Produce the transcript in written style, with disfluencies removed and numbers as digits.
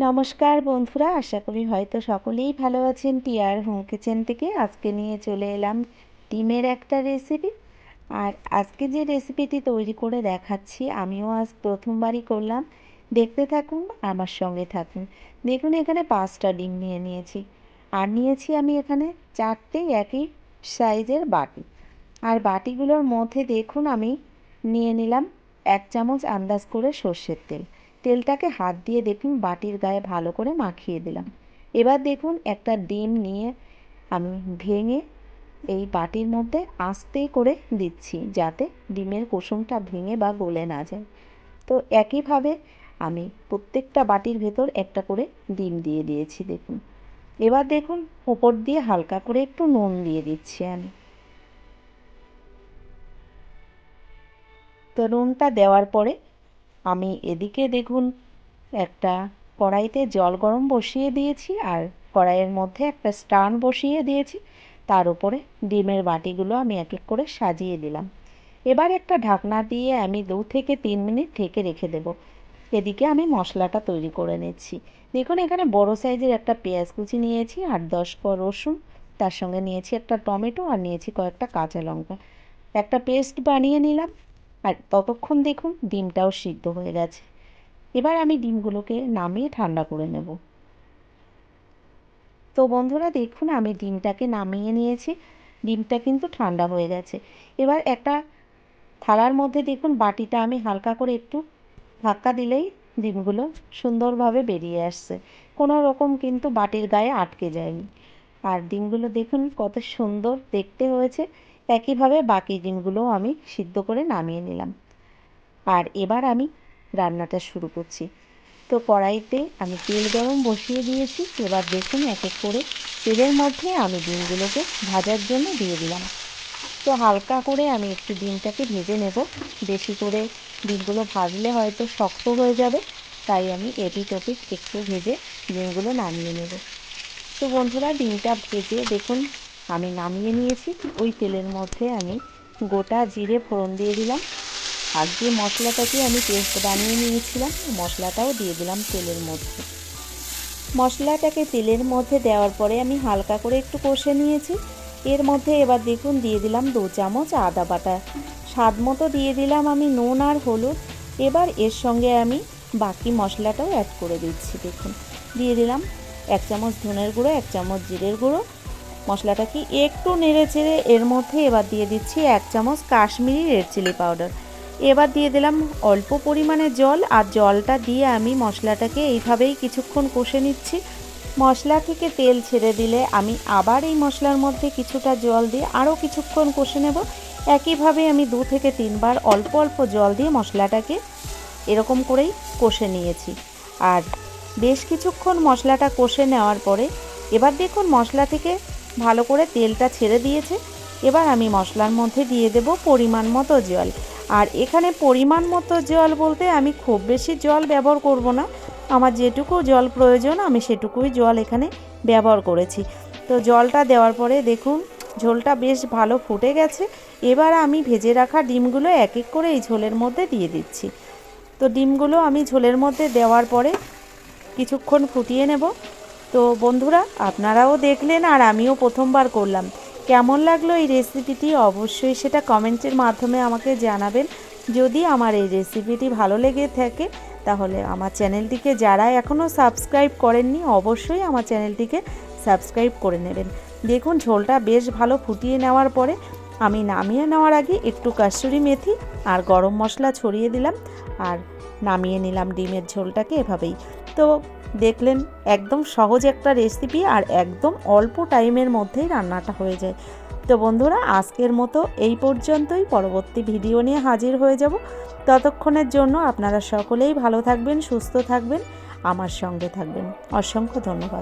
নমস্কার বন্ধুরা, আশা করি হয়তো সকলেই ভালো আছেন। টিয়ার হোম কিচেন থেকে আজকে নিয়ে চলে এলাম ডিমের একটা রেসিপি। আর আজকে যে রেসিপিটি তৈরি করে দেখাচ্ছি আমিও আজ প্রথমবারই করলাম। দেখতে থাকুন, আমার সঙ্গে থাকুন। দেখুন, এখানে 5টা ডিম নিয়ে নিয়েছি, আর নিয়েছি আমি এখানে 4টে একই সাইজের বাটি। আর বাটিগুলোর মধ্যে দেখুন আমি নিয়ে নিলাম 1 চামচ আন্দাজ করে সর্ষের তেল। তেলটাকে হাত দিয়ে দেখুন বাটির গায়ে ভালো করে মাখিয়ে দিলাম। এবার দেখুন একটা ডিম নিয়ে আমি ভেঙে এই বাটির মধ্যে আস্তে করে দিচ্ছি, যাতে ডিমের কুসুমটা ভেঙে বা গলে না যায়। তো একইভাবে আমি প্রত্যেকটা বাটির ভেতর একটা করে ডিম দিয়ে দিয়েছি। দেখুন, এবার দেখুন ওপর দিয়ে হালকা করে একটু নুন দিয়ে দিচ্ছি আমি। তো নুনটা দেওয়ার পরে আমি এদিকে দেখুন একটা কড়াইতে জল গরম বসিয়ে দিয়েছি, আর কড়াইয়ের মধ্যে একটা স্ট্যান্ড বসিয়ে দিয়েছি। তার উপরে ডিমের বাটিগুলো আমি এক এক করে সাজিয়ে দিলাম। এবার একটা ঢাকনা দিয়ে আমি 2 থেকে 3 মিনিট ঢেকে রেখে দেব। এদিকে আমি মশলাটা তৈরি করে নিচ্ছি। দেখুন, এখানে বড় সাইজের একটা পেঁয়াজ কুচি নিয়েছি, 8-10 কোয়া রসুন, তার সঙ্গে নিয়েছি একটা টমেটো, আর নিয়েছি কয়েকটা কাঁচা লঙ্কা। একটা পেস্ট বানিয়ে নিলাম। আর ততক্ষণ দেখুন ডিমটাও সিদ্ধ হয়ে গেছে। এবার আমি ডিমগুলোকে নামিয়ে ঠান্ডা করে নেব। তো বন্ধুরা দেখুন, আমি ডিমটাকে নামিয়ে নিয়েছি। ডিমটা কিন্তু ঠান্ডা হয়ে গেছে। এবার একটা থালার মধ্যে দেখুন বাটিটা আমি হালকা করে একটু ধাক্কা দিলেই ডিমগুলো সুন্দরভাবে বেরিয়ে আসছে। কোনো রকম কিন্তু বাটির গায়ে আটকে যায়নি। আর ডিমগুলো দেখুন কত সুন্দর দেখতে হয়েছে। একইভাবে বাকি ডিমগুলোও আমি সিদ্ধ করে নামিয়ে নিলাম। আর এবার আমি রান্নাটা শুরু করছি। তো কড়াইতে আমি তেল গরম বসিয়ে দিয়েছি। এবার দেখুন এক এক করে তেলের মধ্যে আমি ডিমগুলোকে ভাজার জন্য দিয়ে দিলাম। তো হালকা করে আমি একটু ডিমটাকে ভেজে নেব। বেশি করে ডিমগুলো ভাজলে হয়তো শক্ত হয়ে যাবে, তাই আমি এপিঠ ওপিঠ একটু ভেজে ডিমগুলো নামিয়ে নেব। তো বন্ধুরা, ডিমটা ভেজে দেখুন আমি নামিয়ে নিয়েছি। ওই তেলের মধ্যে আমি গোটা জিরে ফোড়ন দিয়ে দিলাম। আর যে মশলাটাকে আমি পেস্ট বানিয়ে নিয়েছিলাম মশলাটাও দিয়ে দিলাম তেলের মধ্যে। মশলাটাকে তেলের মধ্যে দেওয়ার পরে আমি হালকা করে একটু কষে নিয়েছি। এর মধ্যে এবার দেখুন দিয়ে দিলাম 2 চামচ আদা বাটা, স্বাদ মতো দিয়ে দিলাম আমি নুন আর হলুদ। এবার এর সঙ্গে আমি বাকি মশলাটাও অ্যাড করে দিচ্ছি। দেখুন দিয়ে দিলাম 1 চামচ ধনের গুঁড়ো, 1 চামচ জিরের গুঁড়ো। মশলাটাকে একটু নেড়ে চেড়ে এর মধ্যে এবার দিয়ে দিচ্ছি 1 চামচ কাশ্মীরি রেড চিলি পাউডার। এবার দিয়ে দিলাম অল্প পরিমাণে জল, আর জলটা দিয়ে আমি মশলাটাকে এইভাবেই কিছুক্ষণ কষে নিচ্ছি। মশলা থেকে তেল ছেড়ে দিলে আমি আবার এই মশলার মধ্যে কিছুটা জল দিয়ে আরও কিছুক্ষণ কষে নেব। একইভাবে আমি 2 থেকে 3 বার অল্প অল্প জল দিয়ে মশলাটাকে এরকম করেই কষে নিয়েছি। আর বেশ কিছুক্ষণ মশলাটা কষে নেওয়ার পরে এবার দেখুন মশলা থেকে ভালো করে তেলটা ছেড়ে দিয়েছে। এবার আমি মশলার মধ্যে দিয়ে দেব পরিমাণ মতো জল। আর এখানে পরিমাণ মতো জল বলতে আমি খুব বেশি জল ব্যবহার করব না। আমার যেটুকু জল প্রয়োজন আমি সেটুকুই জল এখানে ব্যবহার করেছি। তো জলটা দেওয়ার পরে দেখুন ঝোলটা বেশ ভালো ফুটে গেছে। এবার আমি ভেজে রাখা ডিমগুলো এক এক করে এই ঝোলের মধ্যে দিয়ে দিচ্ছি। তো ডিমগুলো আমি ঝোলের মধ্যে দেওয়ার পরে কিছুক্ষণ ফুটিয়ে নেব। তো বন্ধুরা, আপনারাও দেখলেন আর আমিও প্রথমবার করলাম। কেমন লাগলো এই রেসিপিটি অবশ্যই সেটা কমেন্টের মাধ্যমে আমাকে জানাবেন। যদি আমার এই রেসিপিটি ভালো লেগে থাকে তাহলে আমার চ্যানেলটিকে যারা এখনও সাবস্ক্রাইব করেননি অবশ্যই আমার চ্যানেলটিকে সাবস্ক্রাইব করে নেবেন। দেখুন ঝোলটা বেশ ভালো ফুটিয়ে নেওয়ার পরে আমি নামিয়ে নেওয়ার আগে একটু কাসুরি মেথি আর গরম মশলা ছড়িয়ে দিলাম, আর নামিয়ে নিলাম ডিমের ঝোলটাকে এভাবেই। তো দেখলেন একদম সহজ একটা রেসিপি, আর একদম অল্প টাইমের মধ্যেই রান্নাটা হয়ে যায়। তো বন্ধুরা, আজকের মতো এই পর্যন্তই। পরবর্তী ভিডিও নিয়ে হাজির হয়ে যাব। ততক্ষণের জন্য আপনারা সকলেই ভালো থাকবেন, সুস্থ থাকবেন, আমার সঙ্গে থাকবেন। অসংখ্য ধন্যবাদ।